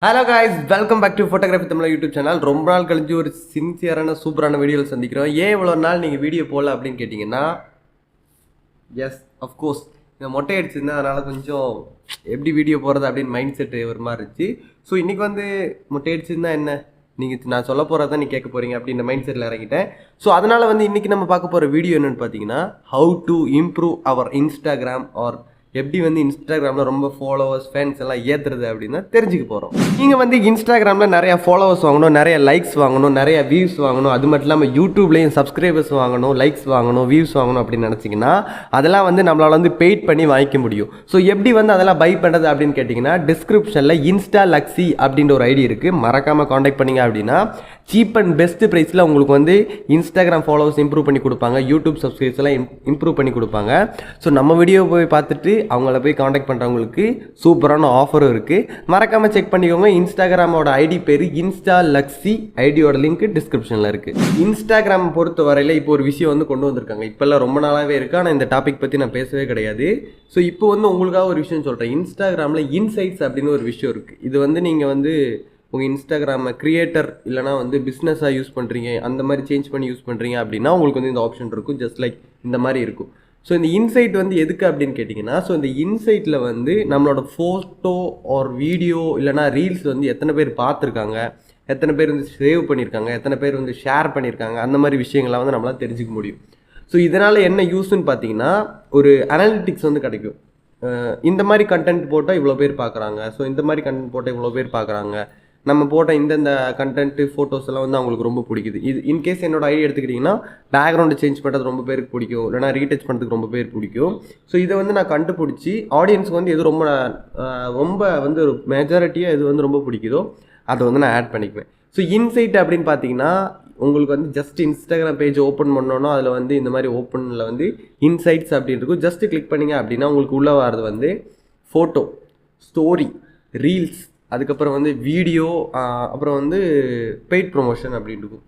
Hello guys, welcome back to photographytamizha YouTube channel. ரொம்ப நாள் கழிஞ்சு ஒரு சின்சியரான சூப்பரான வீடியோஸ் சந்திக்கிறோம். ஏன் இவ்வளவு நாள் நீங்க வீடியோ போடல அப்படின்னு கேட்டிங்கன்னா எஸ் of course இந்த மொட்டை அடிச்சிருந்தேன், அதனால கொஞ்சம் எப்படி வீடியோ போறது அப்படின்னு மைண்ட் செட் ஒரு மாதிரி இருந்துச்சு. ஸோ இன்னைக்கு வந்து மொட்டை அடிச்சிருந்தா என்ன நீங்கள் நான் சொல்ல போகிறதான் நீ கேட்க போகிறீங்க அப்படின்ற மைண்ட் செட்டில் இறங்கிட்டேன். ஸோ அதனால் வந்து இன்றைக்கி நம்ம பார்க்க போகிற வீடியோ என்னென்னு பார்த்தீங்கன்னா how to improve our Instagram or எப்படி வந்து இன்ஸ்டாகிராமில் ரொம்ப ஃபாலோவர்ஸ் ஃபேன்ஸ் எல்லாம் ஏற்றுறது அப்படின்னு தெரிஞ்சுக்க போகிறோம். நீங்கள் வந்து இன்ஸ்டாகிராமில் நிறையா ஃபாலோவர்ஸ் வாங்கணும், நிறைய லைக்ஸ் வாங்கணும், நிறைய வியூஸ் வாங்கணும், அது மட்டும் இல்லாமல் யூடியூப்லேயும் சப்ஸ்கிரைபர்ஸ் வாங்கணும், லைக்ஸ் வாங்கணும், வியூஸ் வாங்கணும் அப்படின்னு நினச்சிங்கன்னா அதெல்லாம் வந்து நம்மளால் வந்து பெய்ட் பண்ணி வாங்கிக்க முடியும். ஸோ எப்படி வந்து அதெல்லாம் பை பண்ணுறது அப்படின்னு கேட்டிங்கன்னா டிஸ்கிரிப்ஷனில் INSTALUIKES அப்படின்ற ஒரு ஐடி இருக்குது, மறக்காமல் காண்டாக்ட் பண்ணிங்க அப்படின்னா சீப் அண்ட் பெஸ்ட் ப்ரைஸில் உங்களுக்கு வந்து இன்ஸ்டாகிராம் ஃபாலோவர்ஸ் இம்ப்ரூவ் பண்ணி கொடுப்பாங்க, யூடியூப் சப்ஸ்கிரைப்ஸ் எல்லாம் இம்ப்ரூவ் பண்ணி கொடுப்பாங்க. ஸோ நம்ம வீடியோ போய் பார்த்துட்டு அவங்கள போய் காண்டாக்ட் பண்ணுறவங்களுக்கு சூப்பரான ஆஃபரும் இருக்குது, மறக்காமல் செக் பண்ணிக்கோங்க. இன்ஸ்டாகிராமோட ஐடி பேர் INSTALUIKES, ஐடியோட லிங்க் டிஸ்கிரிப்ஷனில் இருக்குது. இன்ஸ்டாகிராம் பொறுத்த வரையில் இப்போ ஒரு விஷயம் வந்து கொண்டு வந்திருக்காங்க, இப்போல்லாம் ரொம்ப நாளாகவே இருக்குது, ஆனால் இந்த டாபிக் பற்றி நான் பேசவே கிடையாது. ஸோ இப்போ வந்து உங்களுக்காக ஒரு விஷயம் சொல்கிறேன். இன்ஸ்டாகிராமில் இன்சைட்ஸ் அப்படின்னு ஒரு விஷயம் இருக்குது. இது வந்து நீங்கள் வந்து உங்கள் இன்ஸ்டாகிராமை க்ரியேட்டர் இல்லைனா வந்து பிஸ்னஸாக யூஸ் பண்ணுறீங்க, அந்த மாதிரி சேஞ்ச் பண்ணி யூஸ் பண்ணுறீங்க அப்படின்னா உங்களுக்கு வந்து இந்த ஆப்ஷன் இருக்கும், ஜஸ்ட் லைக் இந்த மாதிரி இருக்கும். ஸோ இந்த இன்சைட் வந்து எதுக்கு அப்படின்னு கேட்டிங்கன்னா, ஸோ இந்த இன்சைட்டில் வந்து நம்மளோட ஃபோட்டோ ஆர் வீடியோ இல்லைனா ரீல்ஸ் வந்து எத்தனை பேர் பார்த்துருக்காங்க, எத்தனை பேர் வந்து சேவ் பண்ணியிருக்காங்க, எத்தனை பேர் வந்து ஷேர் பண்ணியிருக்காங்க, அந்த மாதிரி விஷயங்கள்லாம் வந்து நம்மளால் தெரிஞ்சுக்க முடியும். ஸோ இதனால் என்ன யூஸ்ன்னு பார்த்தீங்கன்னா ஒரு அனாலிட்டிக்ஸ் வந்து கிடைக்கும். இந்த மாதிரி கண்டென்ட் போட்டால் இவ்வளோ பேர் பார்க்குறாங்க, ஸோ இந்த மாதிரி கண்டென்ட் போட்டால் இவ்வளோ பேர் பார்க்குறாங்க, நம்ம போட்ட இந்தந்த கண்டென்ட்டு ஃபோட்டோஸ் எல்லாம் வந்து அவங்களுக்கு ரொம்ப பிடிக்குது. இது இன்கேஸ் என்னோட ஐடியா எடுத்துக்கிட்டிங்கன்னா பேக்ரவுண்டு சேஞ்ச் பண்ணுறது ரொம்ப பேருக்கு பிடிக்கும், இல்லைனா ரீடச் பண்ணுறதுக்கு ரொம்ப பேருக்கு பிடிக்கும். ஸோ இதை வந்து நான் கண்டுபிடிச்சி ஆடியன்ஸுக்கு வந்து எது ரொம்ப வந்து ஒரு மெஜாரிட்டியாக எது வந்து ரொம்ப பிடிக்குதோ அதை வந்து நான் ஆட் பண்ணிக்குவேன். ஸோ இன்சைட் அப்படின்னு பார்த்தீங்கன்னா உங்களுக்கு வந்து ஜஸ்ட் இன்ஸ்டாகிராம் பேஜ் ஓப்பன் பண்ணோன்னா அதில் வந்து இந்த மாதிரி ஓப்பனில் வந்து இன்சைட்ஸ் அப்படின்னு இருக்கும். ஜஸ்ட்டு கிளிக் பண்ணிங்க அப்படின்னா உங்களுக்கு உள்ளே வர்றது வந்து ஃபோட்டோ, ஸ்டோரி, ரீல்ஸ், அதுக்கப்புறம் வந்து வீடியோ, அப்புறம் வந்து பெய்ட் ப்ரொமோஷன் அப்படின்னு இருக்கும்.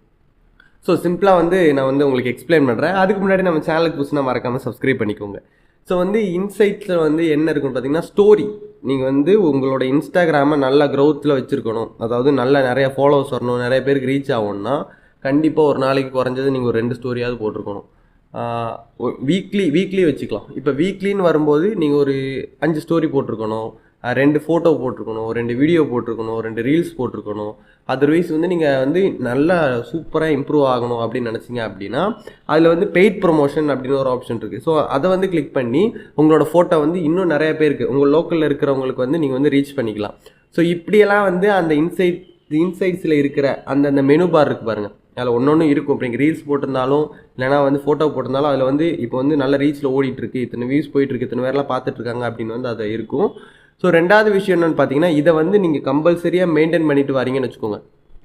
ஸோ சிம்பிளாக வந்து நான் வந்து உங்களுக்கு எக்ஸ்பிளைன் பண்ணுறேன். அதுக்கு முன்னாடி நம்ம சேனலுக்கு புதுசுனா மறக்காமல் சப்ஸ்கிரைப் பண்ணிக்கோங்க. ஸோ வந்து இன்சைட்ஸில் வந்து என்ன இருக்குன்னு பார்த்தீங்கன்னா ஸ்டோரி. நீங்கள் வந்து உங்களோட இன்ஸ்டாகிராமை நல்ல க்ரோத்தில் வச்சுருக்கணும், அதாவது நிறைய ஃபாலோவர்ஸ் வரணும், நிறைய பேருக்கு ரீச் ஆகணும்னா கண்டிப்பாக ஒரு நாளைக்கு குறைஞ்சது நீங்கள் ஒரு 2 ஸ்டோரியாவது போட்டிருக்கணும். வீக்லி வச்சுக்கலாம். இப்போ வீக்லின்னு வரும்போது நீங்கள் ஒரு 5 ஸ்டோரி போட்டிருக்கணும், 2 ஃபோட்டோ போட்டிருக்கணும், 2 வீடியோ போட்டிருக்கணும், 2 ரீல்ஸ் போட்டிருக்கணும். அதர்வைஸ் வந்து நீங்கள் வந்து நல்லா சூப்பராக இம்ப்ரூவ் ஆகணும் அப்படின்னு நினச்சிங்க அப்படின்னா அதில் வந்து பெய்ட் ப்ரொமோஷன் அப்படின்னு ஒரு ஆப்ஷன் இருக்குது. ஸோ அதை வந்து கிளிக் பண்ணி உங்களோட ஃபோட்டோ வந்து இன்னும் நிறைய பேருக்கு உங்கள் லோக்கலில் இருக்கிறவங்களுக்கு வந்து நீங்கள் வந்து ரீச் பண்ணிக்கலாம். ஸோ இப்படியெல்லாம் வந்து அந்த இன்சைட்ஸில் இருக்கிற அந்த மெனு பார் இருக்குது பாருங்கள், அதில் ஒன்று இருக்கும். இப்போ நீங்கள் ரீல்ஸ் போட்டிருந்தாலும் இல்லைனா வந்து ஃபோட்டோ போட்டிருந்தாலும் அதில் வந்து இப்போ வந்து நல்ல ரீச்சில் ஓடிட்டுருக்கு, இத்தனை வியூஸ் போயிட்டுருக்கு, இத்தனை பேர்லாம் பார்த்துட்ருக்காங்க அப்படின்னு வந்து அது இருக்கும். ஸோ ரெண்டாவது விஷயம் என்னென்னு பார்த்தீங்கன்னா இதை வந்து நீங்கள் கம்பல்சரியாக மெயின்டைன் பண்ணிட்டு வரீங்கன்னு வச்சுக்கோங்க,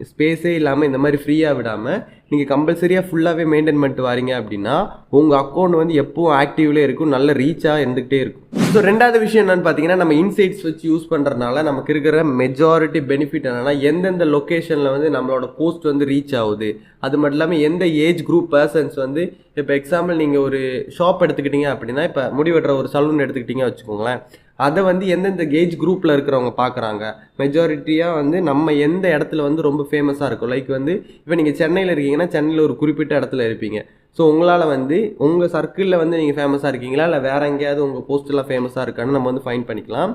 ஸ்பேஸே இல்லாமல் இந்த மாதிரி ஃப்ரீயாக விடாமல் நீங்கள் கம்பல்சரியாக ஃபுல்லாகவே மெயின்டைன் பண்ணிட்டு வரீங்க அப்படின்னா உங்கள் அக்கௌண்ட் வந்து எப்பவும் ஆக்டிவ்லேயே இருக்கும், நல்ல ரீச்சாக இருந்துகிட்டே இருக்கும். ஸோ ரெண்டாவது விஷயம் என்னென்னு பார்த்தீங்கன்னா நம்ம இன்சைட்ஸ் வச்சு யூஸ் பண்ணுறதுனால நமக்கு இருக்கிற மெஜாரிட்டி பெனிஃபிட் என்னென்னா எந்தெந்த லொக்கேஷனில் வந்து நம்மளோட போஸ்ட் வந்து ரீச் ஆகுது, அது மட்டும் இல்லாமல் எந்த ஏஜ் குரூப் பர்சன்ஸ் வந்து இப்போ எக்ஸாம்பிள் நீங்கள் ஒரு ஷாப் எடுத்துக்கிட்டீங்க அப்படின்னா இப்போ முடிவெட்டுற ஒரு சலூன் எடுத்துக்கிட்டீங்க வச்சுக்கோங்களேன், அதை வந்து எந்தெந்த ஏஜ் குரூப்பில் இருக்கிறவங்க பார்க்குறாங்க. மெஜாரிட்டியாக வந்து நம்ம எந்த இடத்துல வந்து ரொம்ப ஃபேமஸாக இருக்கும், லைக் வந்து இப்போ நீங்கள் சென்னையில் இருக்கீங்கன்னா சென்னையில் ஒரு குறிப்பிட்ட இடத்துல இருப்பீங்க. ஸோ உங்களால் வந்து உங்கள் சர்க்கிளில் வந்து நீங்கள் ஃபேமஸாக இருக்கீங்களா இல்லை வேறு எங்கேயாவது உங்கள் போஸ்ட்டெல்லாம் ஃபேமஸாக இருக்கான்னு நம்ம வந்து ஃபைண்ட் பண்ணிக்கலாம்.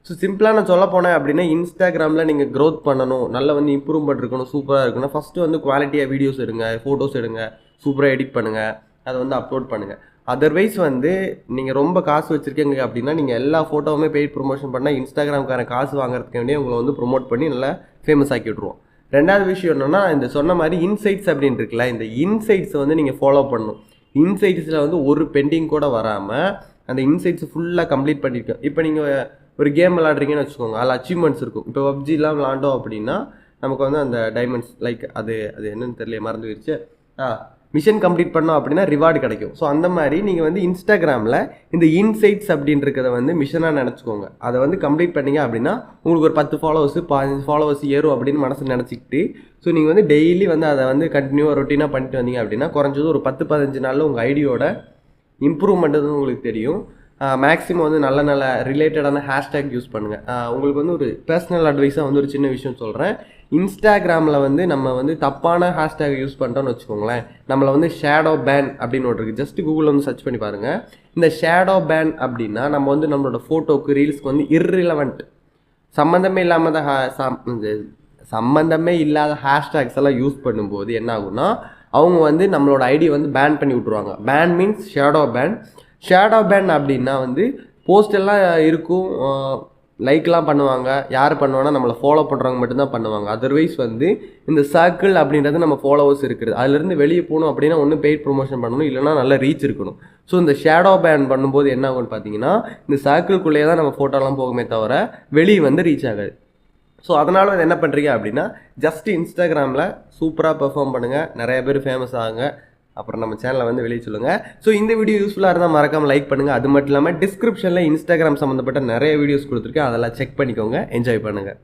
ஸோ சிம்பிளாக நான் சொல்ல போனேன் அப்படின்னா இன்ஸ்டாகிராமில் நீங்கள் க்ரோத் பண்ணணும், நல்லா வந்து இம்ப்ரூவ்மெண்ட் இருக்கணும், சூப்பராக இருக்கணும், ஃபஸ்ட்டு வந்து குவாலிட்டியாக வீடியோஸ் எடுங்க, ஃபோட்டோஸ் எடுங்க, சூப்பராக எடிட் பண்ணுங்கள், அதை வந்து அப்லோட் பண்ணுங்கள். அதர்வைஸ் வந்து நீங்கள் ரொம்ப காசு வச்சுருக்கீங்க அப்படின்னா நீங்கள் எல்லா ஃபோட்டோவுமே பெய்ட் ப்ரொமோஷன் பண்ணால் இன்ஸ்டாகிராம்கார காசு வாங்குறதுக்கு வேண்டிய உங்களை வந்து ப்ரொமோட் பண்ணி நல்லா ஃபேமஸ் ஆக்கி விட்ருவோம். ரெண்டாவது விஷயம் என்னென்னா இந்த சொன்ன மாதிரி இன்சைட்ஸ் அப்படின்னு இருக்குல்ல, இந்த இன்சைட்ஸை வந்து நீங்கள் ஃபாலோ பண்ணணும். இன்சைட்ஸில் வந்து ஒரு பெண்டிங் கூட வராமல் அந்த இன்சைட்ஸ் ஃபுல்லாக கம்ப்ளீட் பண்ணியிருக்கோம். இப்போ நீங்கள் ஒரு கேம் விளாட்றீங்கன்னு வச்சுக்கோங்க, அதில் அச்சீவ்மெண்ட்ஸ் இருக்கும். இப்போ பப்ஜிலாம் விளாண்டோம் அப்படின்னா நமக்கு வந்து அந்த டைமண்ட்ஸ் லைக் அது என்னன்னு தெரியல, மறந்து போயிடுச்சு, மிஷன் கம்ப்ளீட் பண்ணோம் அப்படின்னா ரிவார்டு கிடைக்கும். ஸோ அந்த மாதிரி நீங்கள் வந்து இன்ஸ்டாகிராமில் இந்த இன்சைட்ஸ் அப்படின்றத வந்து மிஷனாக நினச்சிக்கோங்க. அதை வந்து கம்ப்ளீட் பண்ணிங்க அப்படின்னா உங்களுக்கு ஒரு 10 ஃபாலோவர்ஸ் 15 ஃபாலோவர்ஸ் ஏறும் அப்படின்னு மனசு நினச்சிக்கிட்டு ஸோ நீங்கள் வந்து டெய்லி வந்து அதை வந்து கண்டினியூவாக ரொட்டீனாக பண்ணிட்டு வந்தீங்க அப்படின்னா குறைஞ்சது ஒரு 10-15 நாளில் உங்கள் ஐடியோட இம்ப்ரூவ்மெண்ட் வந்து உங்களுக்கு தெரியும். மேக்ஸிமம் வந்து நல்ல நல்ல ரிலேட்டடான ஹேஷ்டேக் யூஸ் பண்ணுங்கள். உங்களுக்கு வந்து ஒரு பர்சனல் அட்வைஸாக வந்து ஒரு சின்ன விஷயம் சொல்கிறேன். இன்ஸ்டாகிராமில் வந்து நம்ம வந்து தப்பான ஹேஷ்டேக் யூஸ் பண்ணிட்டோம்னு வச்சுக்கோங்களேன், நம்மளை வந்து ஷேடோ பேன் அப்படின்னு ஒன்று இருக்குது. ஜஸ்ட் கூகுளில் வந்து சர்ச் பண்ணி பாருங்கள். இந்த ஷேடோ பேன் அப்படின்னா நம்ம வந்து நம்மளோட ஃபோட்டோக்கு ரீல்ஸ்க்கு வந்து இர்ரிலவெண்ட் சம்மந்தமே இல்லாமல் சம்மந்தமே இல்லாத ஹேஷ்டேக்ஸ் எல்லாம் யூஸ் பண்ணும்போது என்ன ஆகும்னா அவங்க வந்து நம்மளோட ஐடியை வந்து பேன் பண்ணி விட்ருவாங்க. Ban means shadow ban. Shadow ban அப்படின்னா வந்து போஸ்ட் எல்லாம் இருக்கும், லைக்லாம் பண்ணுவாங்க. யார் பண்ணுவாங்கன்னா நம்மளை ஃபாலோ பண்ணுறவங்க மட்டும்தான் பண்ணுவாங்க. அதர்வைஸ் வந்து இந்த சர்க்கிள் அப்படின்றது நம்ம ஃபாலோவர்ஸ் இருக்குது. அதுலேருந்து வெளியே போகணும் அப்படின்னா ஒன்று பெய்ட் ப்ரொமோஷன் பண்ணணும், இல்லைனா நல்ல ரீச் இருக்கணும். ஸோ இந்த ஷேடோ பேன் பண்ணும்போது என்ன ஆகும்னு பார்த்தீங்கன்னா இந்த சர்க்கிள்குள்ளேயே தான் நம்ம ஃபோட்டோலாம் போகுமே தவிர வெளியே வந்து ரீச் ஆகாது. ஸோ அதனால் வந்து என்ன பண்ணுறீங்க அப்படின்னா ஜஸ்ட் இன்ஸ்டாகிராமில் சூப்பராக பெர்ஃபார்ம் பண்ணுங்கள், நிறைய பேர் ஃபேமஸ் ஆகுங்க, அப்புறம் நம்ம சேனலை வந்து வெளியே சொல்லுங்கள். ஸோ இந்த வீடியோ யூஸ்ஃபுல்லாக இருந்தால் மறக்காமல் லைக் பண்ணுங்கள். அது மட்டும் இல்லாமல் டிஸ்கிரிப்ஷனில் இன்ஸ்டாகிராம் சம்மந்தப்பட்ட நிறைய வீடியோஸ் கொடுத்துருக்கேன், அதெல்லாம் செக் பண்ணிக்கோங்க, என்ஜாய் பண்ணுங்கள்.